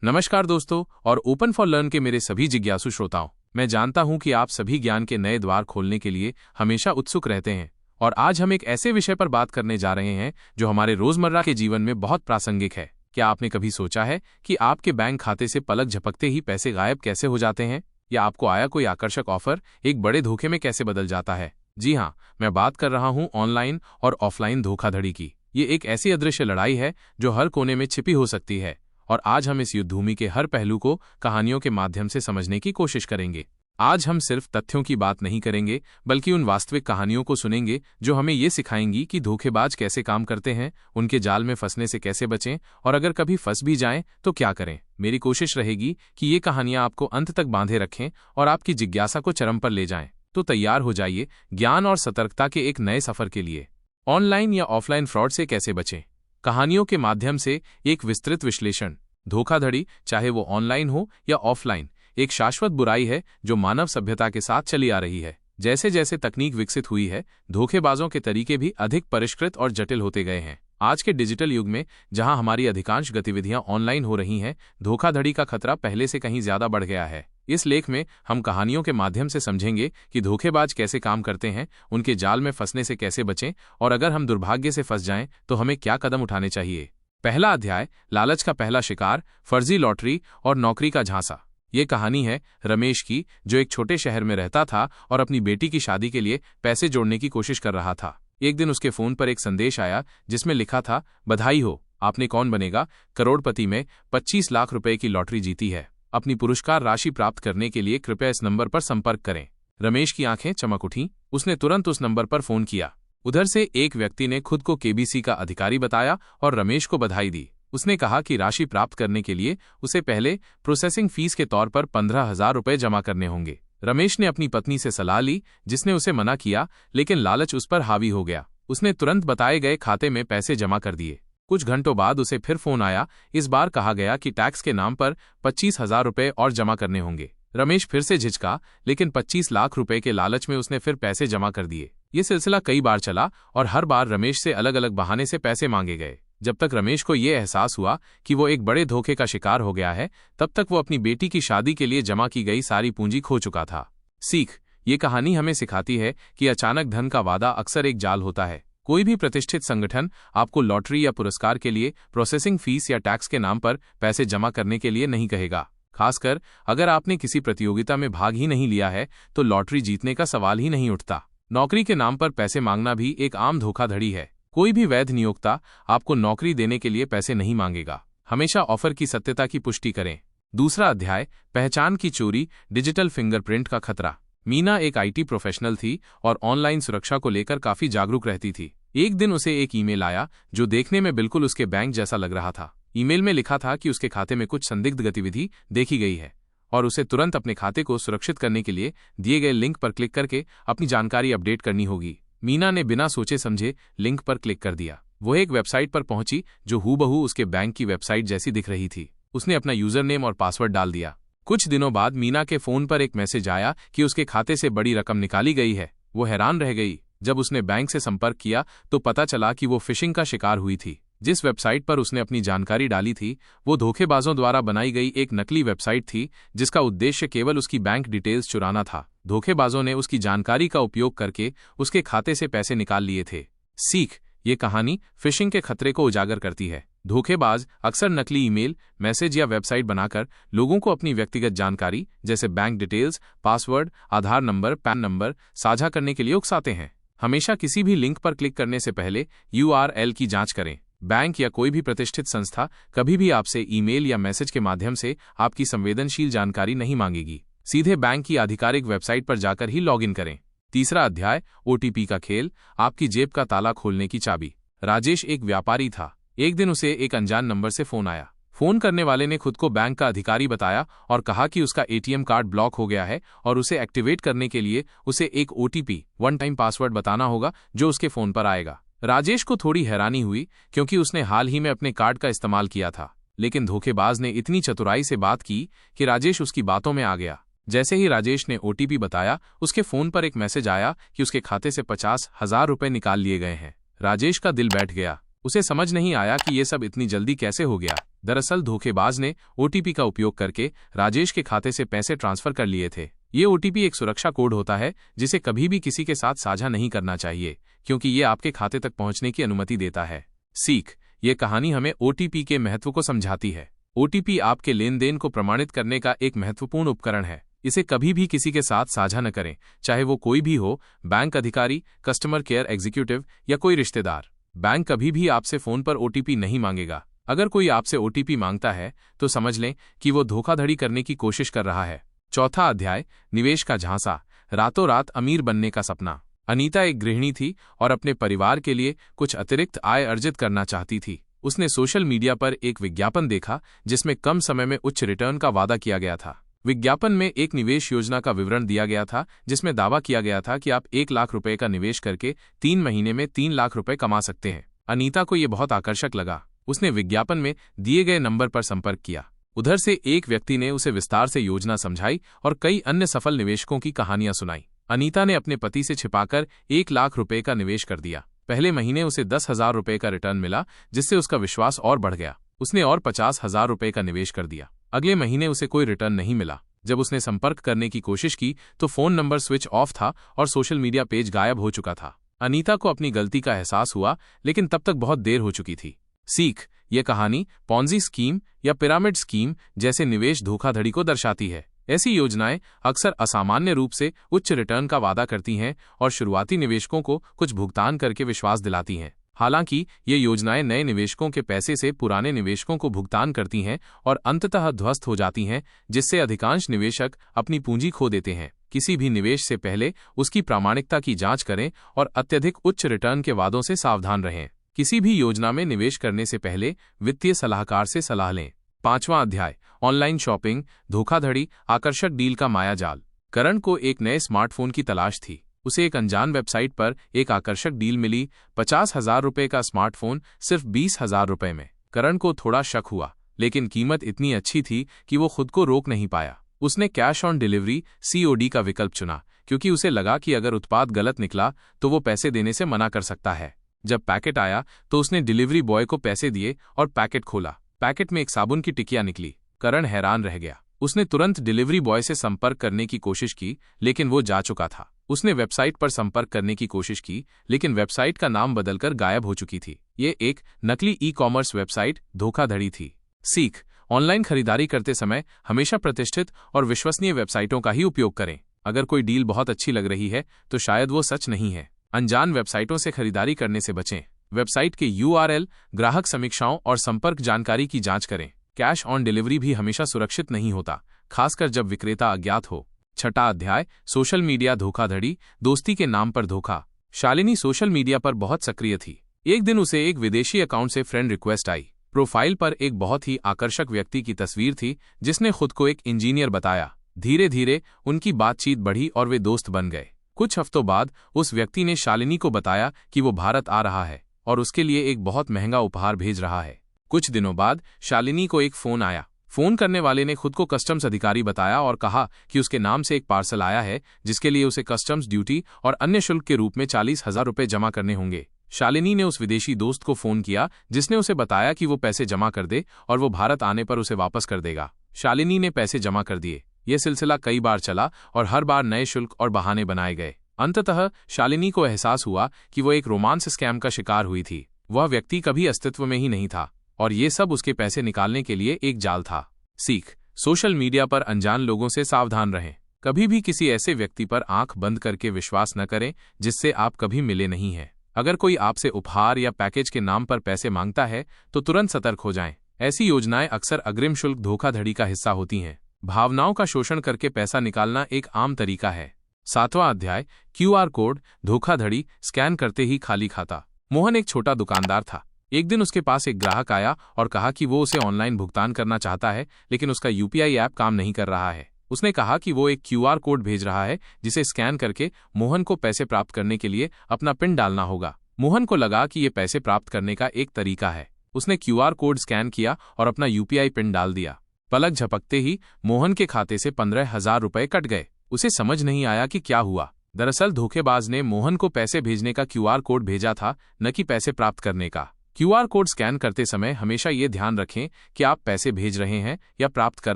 नमस्कार दोस्तों और ओपन फॉर लर्न के मेरे सभी जिज्ञासु श्रोताओं, मैं जानता हूं कि आप सभी ज्ञान के नए द्वार खोलने के लिए हमेशा उत्सुक रहते हैं। और आज हम एक ऐसे विषय पर बात करने जा रहे हैं जो हमारे रोजमर्रा के जीवन में बहुत प्रासंगिक है। क्या आपने कभी सोचा है कि आपके बैंक खाते से पलक झपकते ही पैसे गायब कैसे हो जाते हैं, या आपको आया कोई आकर्षक ऑफर एक बड़े धोखे में कैसे बदल जाता है? जी हाँ, मैं बात कर रहा हूँ ऑनलाइन और ऑफलाइन धोखाधड़ी की। ये एक ऐसी अदृश्य लड़ाई है जो हर कोने में छिपी हो सकती है, और आज हम इस युद्धभूमि के हर पहलू को कहानियों के माध्यम से समझने की कोशिश करेंगे। आज हम सिर्फ तथ्यों की बात नहीं करेंगे, बल्कि उन वास्तविक कहानियों को सुनेंगे जो हमें ये सिखाएंगी कि धोखेबाज कैसे काम करते हैं, उनके जाल में फंसने से कैसे बचें, और अगर कभी फंस भी जाएं तो क्या करें। मेरी कोशिश रहेगी कि ये कहानियां आपको अंत तक बांधे रखें और आपकी जिज्ञासा को चरम पर ले जाएं। तो तैयार हो जाइए ज्ञान और सतर्कता के एक नए सफर के लिए। ऑनलाइन या ऑफलाइन फ्रॉड से कैसे बचें, कहानियों के माध्यम से एक विस्तृत विश्लेषण। धोखाधड़ी, चाहे वो ऑनलाइन हो या ऑफलाइन, एक शाश्वत बुराई है जो मानव सभ्यता के साथ चली आ रही है। जैसे जैसे तकनीक विकसित हुई है, धोखेबाजों के तरीके भी अधिक परिष्कृत और जटिल होते गए हैं। आज के डिजिटल युग में, जहां हमारी अधिकांश गतिविधियां ऑनलाइन हो रही हैं, धोखाधड़ी का खतरा पहले से कहीं ज्यादा बढ़ गया है। इस लेख में हम कहानियों के माध्यम से समझेंगे कि धोखेबाज कैसे काम करते हैं, उनके जाल में फंसने से कैसे बचें, और अगर हम दुर्भाग्य से फंस जाएं तो हमें क्या कदम उठाने चाहिए। पहला अध्याय, लालच का पहला शिकार, फर्जी लॉटरी और नौकरी का झांसा। ये कहानी है रमेश की, जो एक छोटे शहर में रहता था और अपनी बेटी की शादी के लिए पैसे जोड़ने की कोशिश कर रहा था। एक दिन उसके फोन पर एक संदेश आया जिसमें लिखा था, बधाई हो, आपने कौन बनेगा करोड़पति में 25 लाख रुपए की लॉटरी जीती है। अपनी पुरस्कार राशि प्राप्त करने के लिए कृपया इस नंबर पर संपर्क करें। रमेश की आंखें चमक उठीं। उसने तुरंत उस नंबर पर फोन किया। उधर से एक व्यक्ति ने खुद को केबीसी का अधिकारी बताया और रमेश को बधाई दी। उसने कहा कि राशि प्राप्त करने के लिए उसे पहले प्रोसेसिंग फीस के तौर पर 15,000 रुपए जमा करने होंगे। रमेश ने अपनी पत्नी से सलाह ली, जिसने उसे मना किया, लेकिन लालच उस पर हावी हो गया। उसने तुरंत बताए गए खाते में पैसे जमा कर दिए। कुछ घंटों बाद उसे फिर फोन आया। इस बार कहा गया कि टैक्स के नाम पर 25,000 रुपए और जमा करने होंगे। रमेश फिर से झिझका, लेकिन 25 लाख रुपए के लालच में उसने फिर पैसे जमा कर दिए। ये सिलसिला कई बार चला और हर बार रमेश से अलग अलग बहाने से पैसे मांगे गए। जब तक रमेश को ये एहसास हुआ कि वो एक बड़े धोखे का शिकार हो गया है, तब तक वो अपनी बेटी की शादी के लिए जमा की गई सारी पूंजी खो चुका था। सीख, ये कहानी हमें सिखाती है कि अचानक धन का वादा अक्सर एक जाल होता है। कोई भी प्रतिष्ठित संगठन आपको लॉटरी या पुरस्कार के लिए प्रोसेसिंग फीस या टैक्स के नाम पर पैसे जमा करने के लिए नहीं कहेगा। खासकर अगर आपने किसी प्रतियोगिता में भाग ही नहीं लिया है तो लॉटरी जीतने का सवाल ही नहीं उठता। नौकरी के नाम पर पैसे मांगना भी एक आम धोखाधड़ी है। कोई भी वैध नियोक्ता आपको नौकरी देने के लिए पैसे नहीं मांगेगा। हमेशा ऑफर की सत्यता की पुष्टि करें। दूसरा अध्याय, पहचान की चोरी, डिजिटल फिंगरप्रिंट का खतरा। मीना एक आईटी प्रोफेशनल थी और ऑनलाइन सुरक्षा को लेकर काफी जागरूक रहती थी। एक दिन उसे एक ईमेल आया जो देखने में बिल्कुल उसके बैंक जैसा लग रहा था। ईमेल में लिखा था कि उसके खाते में कुछ संदिग्ध गतिविधि देखी गई है और उसे तुरंत अपने खाते को सुरक्षित करने के लिए दिए गए लिंक पर क्लिक करके अपनी जानकारी अपडेट करनी होगी। मीना ने बिना सोचे समझे लिंक पर क्लिक कर दिया। वो एक वेबसाइट पर पहुंची जो हूबहू उसके बैंक की वेबसाइट जैसी दिख रही थी। उसने अपना यूजर नेम और पासवर्ड डाल दिया। कुछ दिनों बाद मीना के फोन पर एक मैसेज आया कि उसके खाते से बड़ी रकम निकाली गई है। वो हैरान रह गई। जब उसने बैंक से संपर्क किया तो पता चला कि वो फिशिंग का शिकार हुई थी। जिस वेबसाइट पर उसने अपनी जानकारी डाली थी वो धोखेबाजों द्वारा बनाई गई एक नकली वेबसाइट थी, जिसका उद्देश्य केवल उसकी बैंक डिटेल्स चुराना था। धोखेबाजों ने उसकी जानकारी का उपयोग करके उसके खाते से पैसे निकाल लिए थे। सीख, ये कहानी फिशिंग के खतरे को उजागर करती है। धोखेबाज अक्सर नकली ईमेल, मैसेज या वेबसाइट बनाकर लोगों को अपनी व्यक्तिगत जानकारी जैसे बैंक डिटेल्स, पासवर्ड, आधार नंबर, पैन नंबर साझा करने के लिए उकसाते हैं। हमेशा किसी भी लिंक पर क्लिक करने से पहले URL की जांच करें। बैंक या कोई भी प्रतिष्ठित संस्था कभी भी आपसे ईमेल या मैसेज के माध्यम से आपकी संवेदनशील जानकारी नहीं मांगेगी। सीधे बैंक की आधिकारिक वेबसाइट पर जाकर ही लॉगिन करें। तीसरा अध्याय, OTP का खेल, आपकी जेब का ताला खोलने की चाबी। राजेश एक व्यापारी था। एक दिन उसे एक अनजान नंबर से फोन आया। फोन करने वाले ने खुद को बैंक का अधिकारी बताया और कहा कि उसका ATM कार्ड ब्लॉक हो गया है और उसे एक्टिवेट करने के लिए उसे एक OTP, वन टाइम पासवर्ड बताना होगा जो उसके फोन पर आएगा। राजेश को थोड़ी हैरानी हुई क्योंकि उसने हाल ही में अपने कार्ड का इस्तेमाल किया था, लेकिन धोखेबाज ने इतनी चतुराई से बात की कि राजेश उसकी बातों में आ गया। जैसे ही राजेश ने OTP बताया, उसके फोन पर एक मैसेज आया कि उसके खाते से 50,000 रुपए निकाल लिए गए हैं। राजेश का दिल बैठ गया। उसे समझ नहीं आया कि ये सब इतनी जल्दी कैसे हो गया। दरअसल धोखेबाज ने ओटीपी का उपयोग करके राजेश के खाते से पैसे ट्रांसफर कर लिए थे। ये ओटीपी एक सुरक्षा कोड होता है जिसे कभी भी किसी के साथ साझा नहीं करना चाहिए, क्योंकि ये आपके खाते तक पहुंचने की अनुमति देता है। सीख, ये कहानी हमें ओटीपी के महत्व को समझाती है। ओटीपी आपके लेन देन को प्रमाणित करने का एक महत्वपूर्ण उपकरण है। इसे कभी भी किसी के साथ साझा न करें, चाहे वो कोई भी हो, बैंक अधिकारी, कस्टमर केयर एग्जीक्यूटिव या कोई रिश्तेदार। बैंक कभी भी आपसे फोन पर ओटीपी नहीं मांगेगा। अगर कोई आपसे ओटीपी मांगता है तो समझ लें कि वो धोखाधड़ी करने की कोशिश कर रहा है। चौथा अध्याय, निवेश का झांसा, रातों रात अमीर बनने का सपना। अनीता एक गृहिणी थी और अपने परिवार के लिए कुछ अतिरिक्त आय अर्जित करना चाहती थी। उसने सोशल मीडिया पर एक विज्ञापन देखा जिसमें कम समय में उच्च रिटर्न का वादा किया गया था। विज्ञापन में एक निवेश योजना का विवरण दिया गया था जिसमें दावा किया गया था कि आप 1 लाख रुपए का निवेश करके 3 महीने में 3 लाख रुपए कमा सकते हैं। अनीता को यह बहुत आकर्षक लगा। उसने विज्ञापन में दिए गए नंबर पर संपर्क किया। उधर से एक व्यक्ति ने उसे विस्तार से योजना समझाई और कई अन्य सफल निवेशकों की कहानियां सुनाई। अनीता ने अपने पति से छिपाकर 1 लाख रुपए का निवेश कर दिया। पहले महीने उसे 10,000 रुपए का रिटर्न मिला, जिससे उसका विश्वास और बढ़ गया। उसने और 50,000 रुपए का निवेश कर दिया। अगले महीने उसे कोई रिटर्न नहीं मिला। जब उसने संपर्क करने की कोशिश की तो फोन नंबर स्विच ऑफ था और सोशल मीडिया पेज गायब हो चुका था। अनीता को अपनी गलती का एहसास हुआ, लेकिन तब तक बहुत देर हो चुकी थी। सीख, ये कहानी पॉन्जी स्कीम या पिरामिड स्कीम जैसे निवेश धोखाधड़ी को दर्शाती है। ऐसी योजनाएं अक्सर असामान्य रूप से उच्च रिटर्न का वादा करती हैं और शुरुआती निवेशकों को कुछ भुगतान करके विश्वास दिलाती हैं। हालांकि ये योजनाएं नए निवेशकों के पैसे से पुराने निवेशकों को भुगतान करती हैं और अंततः ध्वस्त हो जाती हैं, जिससे अधिकांश निवेशक अपनी पूंजी खो देते हैं। किसी भी निवेश से पहले उसकी प्रामाणिकता की जांच करें और अत्यधिक उच्च रिटर्न के वादों से सावधान रहें। किसी भी योजना में निवेश करने से पहले वित्तीय सलाहकार से सलाह लें। 5वां अध्याय, ऑनलाइन शॉपिंग, धोखाधड़ी, आकर्षक डील का मायाजाल। करण को एक नए स्मार्टफोन की तलाश थी। उसे एक अनजान वेबसाइट पर एक आकर्षक डील मिली, 50,000 रुपए का स्मार्टफोन सिर्फ 20,000 रुपए में। करण को थोड़ा शक हुआ, लेकिन कीमत इतनी अच्छी थी कि वो खुद को रोक नहीं पाया। उसने कैश ऑन डिलीवरी (COD) का विकल्प चुना, क्योंकि उसे लगा कि अगर उत्पाद गलत निकला तो वो पैसे देने से मना कर सकता है। जब पैकेट आया तो उसने डिलीवरी बॉय को पैसे दिए और पैकेट खोला। पैकेट में एक साबुन की टिकिया निकली। करण हैरान रह गया। उसने तुरंत डिलीवरी बॉय से संपर्क करने की कोशिश की, लेकिन वो जा चुका था। उसने वेबसाइट पर संपर्क करने की कोशिश की, लेकिन वेबसाइट का नाम बदलकर गायब हो चुकी थी। ये एक नकली ई-कॉमर्स वेबसाइट धोखाधड़ी थी। सीख, ऑनलाइन खरीदारी करते समय हमेशा प्रतिष्ठित और विश्वसनीय वेबसाइटों का ही उपयोग करें। अगर कोई डील बहुत अच्छी लग रही है तो शायद वो सच नहीं है। अनजान वेबसाइटों से खरीदारी करने से बचें। वेबसाइट के URL, ग्राहक समीक्षाओं और संपर्क जानकारी की जांच करें। कैश ऑन डिलीवरी भी हमेशा सुरक्षित नहीं होता, खासकर जब विक्रेता अज्ञात हो। 6वां अध्याय, सोशल मीडिया धोखाधड़ी, दोस्ती के नाम पर धोखा। शालिनी सोशल मीडिया पर बहुत सक्रिय थी। एक दिन उसे एक विदेशी अकाउंट से फ्रेंड रिक्वेस्ट आई। प्रोफाइल पर एक बहुत ही आकर्षक व्यक्ति की तस्वीर थी जिसने खुद को एक इंजीनियर बताया। धीरे धीरे उनकी बातचीत बढ़ी और वे दोस्त बन गए। कुछ हफ्तों बाद उस व्यक्ति ने शालिनी को बताया कि वो भारत आ रहा है और उसके लिए एक बहुत महंगा उपहार भेज रहा है। कुछ दिनों बाद शालिनी को एक फोन आया। फोन करने वाले ने खुद को कस्टम्स अधिकारी बताया और कहा कि उसके नाम से एक पार्सल आया है जिसके लिए उसे कस्टम्स ड्यूटी और अन्य शुल्क के रूप में 40,000 रुपए जमा करने होंगे। शालिनी ने उस विदेशी दोस्त को फोन किया जिसने उसे बताया कि वो पैसे जमा कर दे और वो भारत आने पर उसे वापस कर देगा। शालिनी ने पैसे जमा कर दिए। यह सिलसिला कई बार चला और हर बार नए शुल्क और बहाने बनाए गए। अंततः शालिनी को एहसास हुआ कि वो एक रोमांस स्कैम का शिकार हुई थी। वह व्यक्ति कभी अस्तित्व में ही नहीं था और ये सब उसके पैसे निकालने के लिए एक जाल था। सीख, सोशल मीडिया पर अनजान लोगों से सावधान रहें। कभी भी किसी ऐसे व्यक्ति पर आंख बंद करके विश्वास न करें जिससे आप कभी मिले नहीं हैं। अगर कोई आपसे उपहार या पैकेज के नाम पर पैसे मांगता है तो तुरंत सतर्क हो जाएं। ऐसी योजनाएं अक्सर अग्रिम शुल्क धोखाधड़ी का हिस्सा होती हैं। भावनाओं का शोषण करके पैसा निकालना एक आम तरीका है। 7वां अध्याय, QR कोड, धोखाधड़ी, स्कैन करते ही खाली खाता। मोहन एक छोटा दुकानदार था। एक दिन उसके पास एक ग्राहक आया और कहा कि वो उसे ऑनलाइन भुगतान करना चाहता है, लेकिन उसका UPI ऐप काम नहीं कर रहा है। उसने कहा कि वो एक QR कोड भेज रहा है जिसे स्कैन करके मोहन को पैसे प्राप्त करने के लिए अपना पिन डालना होगा। मोहन को लगा कि ये पैसे प्राप्त करने का एक तरीका है। उसने QR कोड स्कैन किया और अपना UPI पिन डाल दिया। पलक झपकते ही मोहन के खाते से 15,000 रुपए कट गए। उसे समझ नहीं आया कि क्या हुआ। दरअसल धोखेबाज ने मोहन को पैसे भेजने का QR कोड भेजा था, न कि पैसे प्राप्त करने का। क्यूआर कोड स्कैन करते समय हमेशा ये ध्यान रखें कि आप पैसे भेज रहे हैं या प्राप्त कर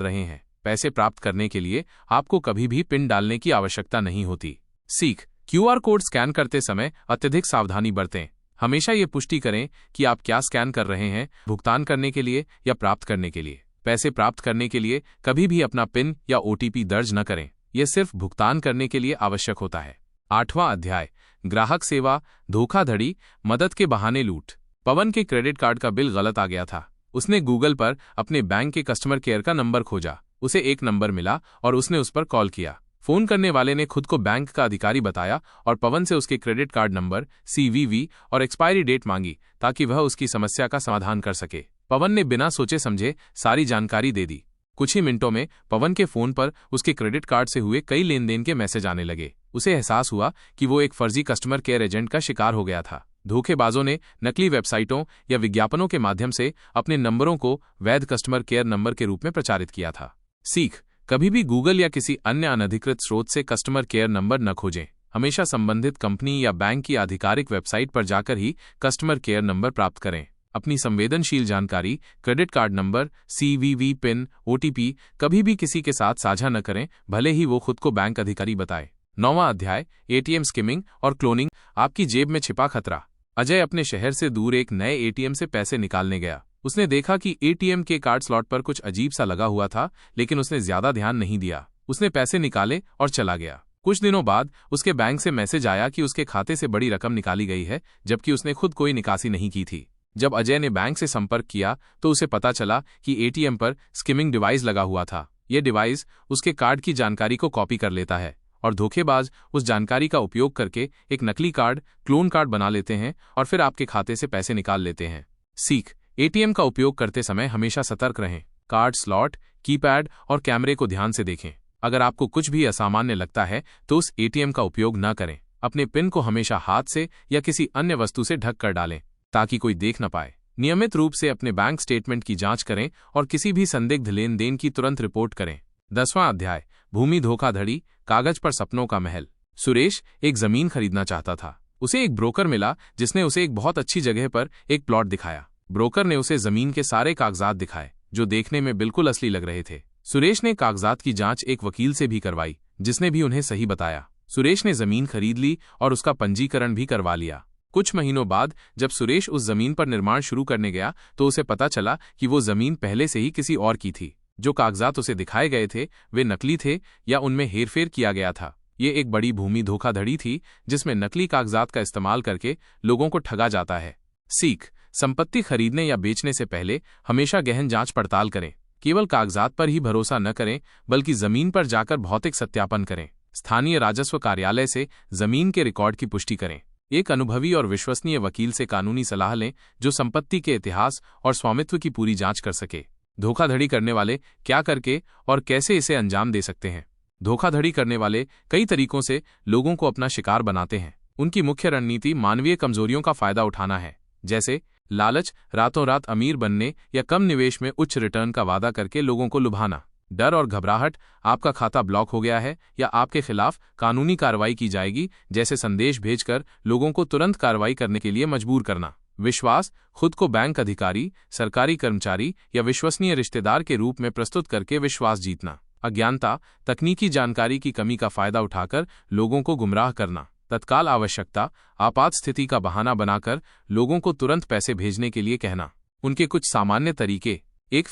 रहे हैं। पैसे प्राप्त करने के लिए आपको कभी भी पिन डालने की आवश्यकता नहीं होती। सीख, क्यूआर कोड स्कैन करते समय अत्यधिक सावधानी बरतें। हमेशा ये पुष्टि करें कि आप क्या स्कैन कर रहे हैं, भुगतान करने के लिए या प्राप्त करने के लिए। पैसे प्राप्त करने के लिए कभी भी अपना पिन या ओटीपी दर्ज न करें। यह सिर्फ भुगतान करने के लिए आवश्यक होता है। 8वां अध्याय, ग्राहक सेवा, धोखाधड़ी, मदद के बहाने लूट। पवन के क्रेडिट कार्ड का बिल गलत आ गया था। उसने गूगल पर अपने बैंक के कस्टमर केयर का नंबर खोजा। उसे एक नंबर मिला और उसने उस पर कॉल किया। फोन करने वाले ने खुद को बैंक का अधिकारी बताया और पवन से उसके क्रेडिट कार्ड नंबर, सीवीवी और एक्सपायरी डेट मांगी ताकि वह उसकी समस्या का समाधान कर सके। पवन ने बिना सोचे समझे सारी जानकारी दे दी। कुछ ही मिनटों में पवन के फोन पर उसके क्रेडिट कार्ड से हुए कई लेनदेन के मैसेज आने लगे। उसे एहसास हुआ कि वो एक फर्जी कस्टमर केयर एजेंट का शिकार हो गया था। धोखेबाजों ने नकली वेबसाइटों या विज्ञापनों के माध्यम से अपने नंबरों को वैध कस्टमर केयर नंबर के रूप में प्रचारित किया था। सीख, कभी भी गूगल या किसी अन्य अनधिकृत स्रोत से कस्टमर केयर नंबर न खोजें। हमेशा संबंधित कंपनी या बैंक की आधिकारिक वेबसाइट पर जाकर ही कस्टमर केयर नंबर प्राप्त करें। अपनी संवेदनशील जानकारी, credit card number, CVV, pin, OTP कभी भी किसी के साथ साझा न करें, भले ही वो खुद को बैंक अधिकारी बताए। 9वां अध्याय, एटीएम स्किमिंग और क्लोनिंग, आपकी जेब में छिपा खतरा। अजय अपने शहर से दूर एक नए एटीएम से पैसे निकालने गया। उसने देखा कि एटीएम के कार्ड स्लॉट पर कुछ अजीब सा लगा हुआ था, लेकिन उसने ज्यादा ध्यान नहीं दिया। उसने पैसे निकाले और चला गया। कुछ दिनों बाद उसके बैंक से मैसेज आया कि उसके खाते से बड़ी रकम निकाली गई है, जबकि उसने खुद कोई निकासी नहीं की थी। जब अजय ने बैंक से संपर्क किया तो उसे पता चला कि एटीएम पर स्किमिंग डिवाइस लगा हुआ था। यह डिवाइस उसके कार्ड की जानकारी को कॉपी कर लेता है और धोखेबाज उस जानकारी का उपयोग करके एक नकली कार्ड, क्लोन कार्ड बना लेते हैं और फिर आपके खाते से पैसे निकाल लेते हैं। सीख, एटीएम का उपयोग करते समय हमेशा सतर्क रहें। कार्ड स्लॉट, कीपैड और कैमरे को ध्यान से देखें। अगर आपको कुछ भी असामान्य लगता है तो उस एटीएम का उपयोग न करें। अपने पिन को हमेशा हाथ से या किसी अन्य वस्तु से ढक कर डालें ताकि कोई देख न पाए। नियमित रूप से अपने बैंक स्टेटमेंट की जांच करें और किसी भी संदिग्ध लेन देन की तुरंत रिपोर्ट करें। 10वां अध्याय, भूमि धोखाधड़ी, कागज पर सपनों का महल। सुरेश एक जमीन खरीदना चाहता था। उसे एक ब्रोकर मिला जिसने उसे एक बहुत अच्छी जगह पर एक प्लॉट दिखाया। ब्रोकर ने उसे जमीन के सारे कागजात दिखाए जो देखने में बिल्कुल असली लग रहे थे। सुरेश ने कागजात की जांच एक वकील से भी करवाई, जिसने भी उन्हें सही बताया। सुरेश ने जमीन खरीद ली और उसका पंजीकरण भी करवा लिया। कुछ महीनों बाद जब सुरेश उस जमीन पर निर्माण शुरू करने गया तो उसे पता चला कि वो जमीन पहले से ही किसी और की थी। जो कागजात उसे दिखाए गए थे वे नकली थे या उनमें हेरफेर किया गया था। ये एक बड़ी भूमि धोखाधड़ी थी जिसमें नकली कागजात का इस्तेमाल करके लोगों को ठगा जाता है। सीख, संपत्ति खरीदने या बेचने से पहले हमेशा गहन जांच पड़ताल करें। केवल कागजात पर ही भरोसा न करें, बल्कि जमीन पर जाकर भौतिक सत्यापन करें। स्थानीय राजस्व कार्यालय से जमीन के रिकॉर्ड की पुष्टि करें। एक अनुभवी और विश्वसनीय वकील से कानूनी सलाह लें जो संपत्ति के इतिहास और स्वामित्व की पूरी जांच कर सके। धोखाधड़ी करने वाले क्या करके और कैसे इसे अंजाम दे सकते हैं। धोखाधड़ी करने वाले कई तरीकों से लोगों को अपना शिकार बनाते हैं। उनकी मुख्य रणनीति मानवीय कमजोरियों का फायदा उठाना है, जैसे लालच, रातों रात अमीर बनने या कम निवेश में उच्च रिटर्न का वादा करके लोगों को लुभाना। डर और घबराहट, आपका खाता ब्लॉक हो गया है या आपके खिलाफ कानूनी कार्रवाई की जाएगी जैसे संदेश भेजकर लोगों को तुरंत कार्रवाई करने के लिए मजबूर करना। विश्वास, खुद को बैंक अधिकारी, सरकारी कर्मचारी या विश्वसनीय रिश्तेदार के रूप में प्रस्तुत करके विश्वास जीतना। अज्ञानता, तकनीकी जानकारी की कमी का फायदा उठाकर लोगों को गुमराह करना। तत्काल आवश्यकता, आपात स्थिति का बहाना बनाकर लोगों को तुरंत पैसे भेजने के लिए कहना। उनके कुछ सामान्य तरीके। 1.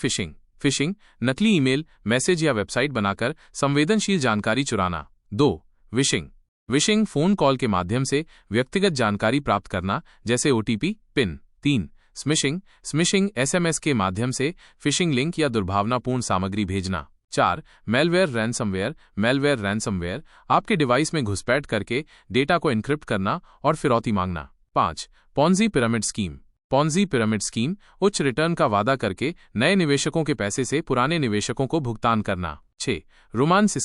फिशिंग, नकली ईमेल, मैसेज या वेबसाइट बनाकर संवेदनशील जानकारी चुराना। 2. विशिंग, फोन कॉल के माध्यम से व्यक्तिगत जानकारी प्राप्त करना जैसे ओटीपी, पिन। 3. स्मिशिंग, एसएमएस के माध्यम से फिशिंग लिंक या दुर्भावनापूर्ण सामग्री भेजना। 4. मेलवेयर रैनसमवेयर, आपके डिवाइस में घुसपैठ करके डेटा को एन्क्रिप्ट करना और फिरौती मांगना। 5. पॉन्जी पिरामिड स्कीम, उच्च रिटर्न का वादा करके नए निवेशकों के पैसे से पुराने निवेशकों को भुगतान करना। 6. रोमांस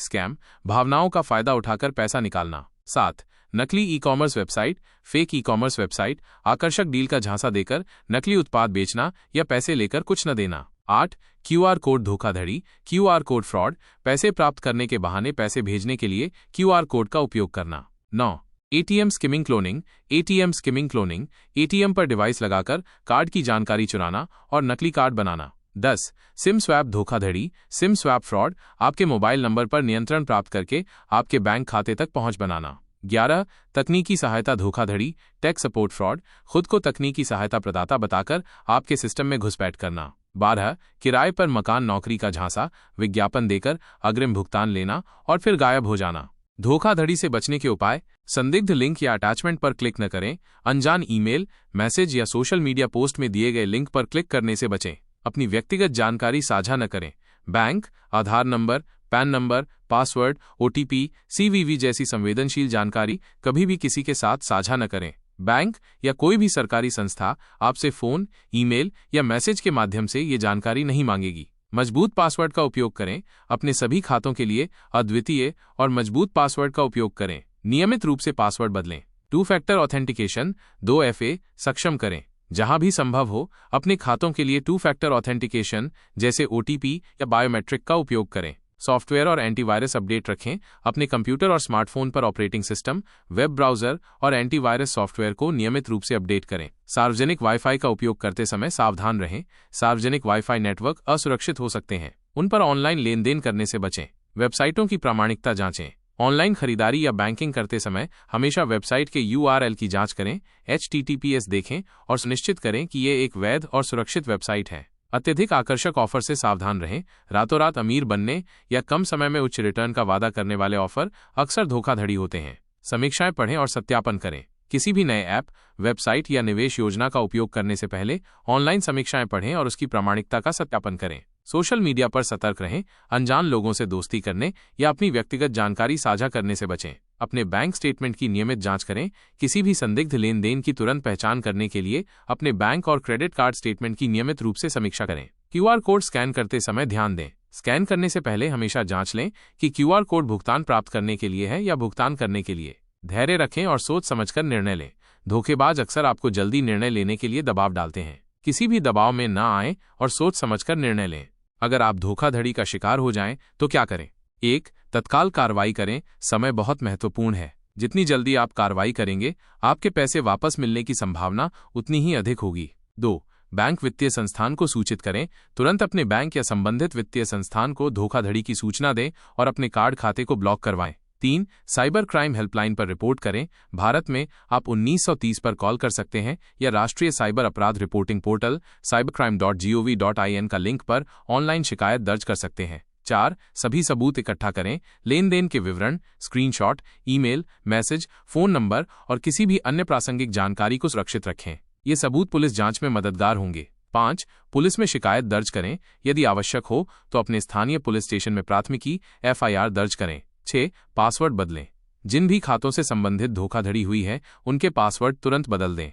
स्कैम, भावनाओं का फायदा उठाकर पैसा निकालना। 7. नकली e commerce website, fake e commerce website, आकर्षक डील का झांसा देकर नकली उत्पाद बेचना या पैसे लेकर कुछ न देना। 8. क्यूआर कोड धोखाधड़ी, क्यूआर कोड फ्रॉड, पैसे प्राप्त करने के बहाने पैसे भेजने के लिए क्यूआर कोड का उपयोग करना। 9. ATM skimming cloning. ATM skimming cloning ATM पर डिवाइस लगाकर कार्ड की जानकारी चुराना और नकली कार्ड बनाना। 10 सिम स्वैप धोखाधड़ी। सिम स्वैप फ्रॉड आपके मोबाइल नंबर पर नियंत्रण प्राप्त करके आपके बैंक खाते तक पहुंच बनाना। 11 तकनीकी सहायता धोखाधड़ी। टेक सपोर्ट फ्रॉड खुद को तकनीकी सहायता प्रदाता बताकर आपके सिस्टम में घुसपैठ करना। 12 किराए पर मकान नौकरी का झांसा विज्ञापन देकर अग्रिम भुगतान लेना और फिर गायब हो जाना। धोखाधड़ी से बचने के उपाय। संदिग्ध लिंक या अटैचमेंट पर क्लिक न करें। अनजान ईमेल, मैसेज या सोशल मीडिया पोस्ट में दिए गए लिंक पर क्लिक करने से बचें। अपनी व्यक्तिगत जानकारी साझा न करें। Bank, Aadhaar number, PAN number, password, OTP, CVV जैसी संवेदनशील जानकारी कभी भी किसी के साथ साझा न करें। बैंक या कोई भी सरकारी संस्था आपसे फोन, ईमेल या मैसेज के माध्यम से ये जानकारी नहीं मांगेगी। मजबूत पासवर्ड का उपयोग करें। अपने सभी खातों के लिए अद्वितीय और मजबूत पासवर्ड का उपयोग करें। नियमित रूप से पासवर्ड बदलें। 2 फैक्टर ऑथेंटिकेशन 2FA सक्षम करें। जहां भी संभव हो अपने खातों के लिए 2 फैक्टर ऑथेंटिकेशन जैसे OTP या बायोमेट्रिक का उपयोग करें। सॉफ्टवेयर और एंटीवायरस अपडेट रखें। अपने कंप्यूटर और स्मार्टफोन पर ऑपरेटिंग सिस्टम, वेब ब्राउजर और एंटीवायरस सॉफ्टवेयर को नियमित रूप से अपडेट करें। सार्वजनिक वाईफाई का उपयोग करते समय सावधान रहें। सार्वजनिक वाईफाई नेटवर्क असुरक्षित हो सकते हैं, उन पर ऑनलाइन लेन देन करने से बचें। वेबसाइटों की प्रामाणिकता जांचें। ऑनलाइन खरीदारी या बैंकिंग करते समय हमेशा वेबसाइट के URL की जांच करें। HTTPS देखें और सुनिश्चित करें कि ये एक वैध और सुरक्षित वेबसाइट है। अत्यधिक आकर्षक ऑफर से सावधान रहें। रातों रात अमीर बनने या कम समय में उच्च रिटर्न का वादा करने वाले ऑफर अक्सर धोखाधड़ी होते हैं। समीक्षाएं पढ़ें और सत्यापन करें। किसी भी नए ऐप, वेबसाइट या निवेश योजना का उपयोग करने से पहले ऑनलाइन समीक्षाएं पढ़ें और उसकी प्रामाणिकता का सत्यापन करें। सोशल मीडिया पर सतर्क रहें। अनजान लोगों से दोस्ती करने या अपनी व्यक्तिगत जानकारी साझा करने से बचें। अपने बैंक स्टेटमेंट की नियमित जांच करें। किसी भी संदिग्ध लेन देन की तुरंत पहचान करने के लिए अपने बैंक और क्रेडिट कार्ड स्टेटमेंट की नियमित रूप से समीक्षा करें। QR कोड स्कैन करते समय ध्यान दें। स्कैन करने से पहले हमेशा जांच लें कि QR कोड भुगतान प्राप्त करने के लिए है या भुगतान करने के लिए। धैर्य रखें और सोच समझकर निर्णय लें। धोखेबाज अक्सर आपको जल्दी निर्णय लेने के लिए दबाव डालते हैं। किसी भी दबाव में न आएं और सोच समझकर निर्णय लें। अगर आप धोखाधड़ी का शिकार हो जाएं तो क्या करें? 1 तत्काल कार्रवाई करें। समय बहुत महत्वपूर्ण है। जितनी जल्दी आप कार्रवाई करेंगे, आपके पैसे वापस मिलने की संभावना उतनी ही अधिक होगी। 2 बैंक वित्तीय संस्थान को सूचित करें। तुरंत अपने बैंक या संबंधित वित्तीय संस्थान को धोखाधड़ी की सूचना दें और अपने कार्ड खाते को ब्लॉक करवाएं। 3 साइबर क्राइम हेल्पलाइन पर रिपोर्ट करें। भारत में आप 1930 पर कॉल कर सकते हैं या राष्ट्रीय साइबर अपराध रिपोर्टिंग पोर्टल cybercrime.gov.in का लिंक पर ऑनलाइन शिकायत दर्ज कर सकते हैं। 4 सभी सबूत इकट्ठा करें। लेन देन के विवरण, screenshot, email, message, phone number और किसी भी अन्य प्रासंगिक जानकारी को सुरक्षित रखें। ये सबूत पुलिस जांच में मददगार होंगे। 5 पुलिस में शिकायत दर्ज करें। यदि आवश्यक हो तो अपने स्थानीय पुलिस स्टेशन में प्राथमिकी FIR दर्ज करें। 6 पासवर्ड बदलें। जिन भी खातों से संबंधित धोखाधड़ी हुई है उनके पासवर्ड तुरंत बदल दें।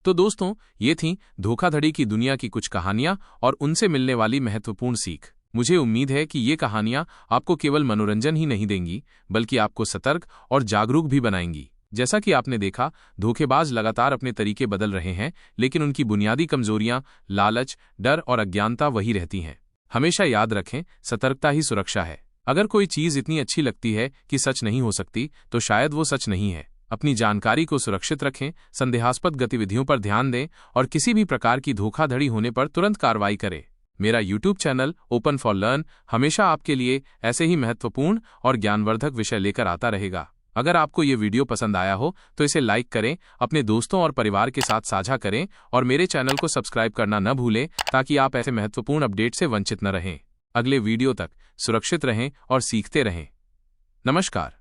तो दोस्तों, ये थीं धोखाधड़ी की दुनिया की कुछ कहानियां और उनसे मिलने वाली महत्वपूर्ण सीख। मुझे उम्मीद है कि ये कहानियां आपको केवल मनोरंजन ही नहीं देंगी, बल्कि आपको सतर्क और जागरूक भी बनाएंगी। जैसा कि आपने देखा, धोखेबाज लगातार अपने तरीके बदल रहे हैं, लेकिन उनकी बुनियादी कमजोरियां, लालच, डर और अज्ञानता वही रहती हैं। हमेशा याद रखें, सतर्कता ही सुरक्षा है। अगर कोई चीज इतनी अच्छी लगती है कि सच नहीं हो सकती, तो शायद वो सच नहीं है। अपनी जानकारी को सुरक्षित रखें, संदेहास्पद गतिविधियों पर ध्यान दें और किसी भी प्रकार की धोखाधड़ी होने पर तुरंत कार्रवाई करें। मेरा YouTube channel open for learn हमेशा आपके लिए ऐसे ही महत्वपूर्ण और ज्ञानवर्धक विषय लेकर आता रहेगा। अगर आपको ये वीडियो पसंद आया हो तो इसे लाइक करें, अपने दोस्तों और परिवार के साथ साझा करें और मेरे चैनल को सब्सक्राइब करना न भूलें ताकि आप ऐसे महत्वपूर्ण अपडेट से वंचित न रहें। अगले वीडियो तक सुरक्षित रहें और सीखते रहें। नमस्कार।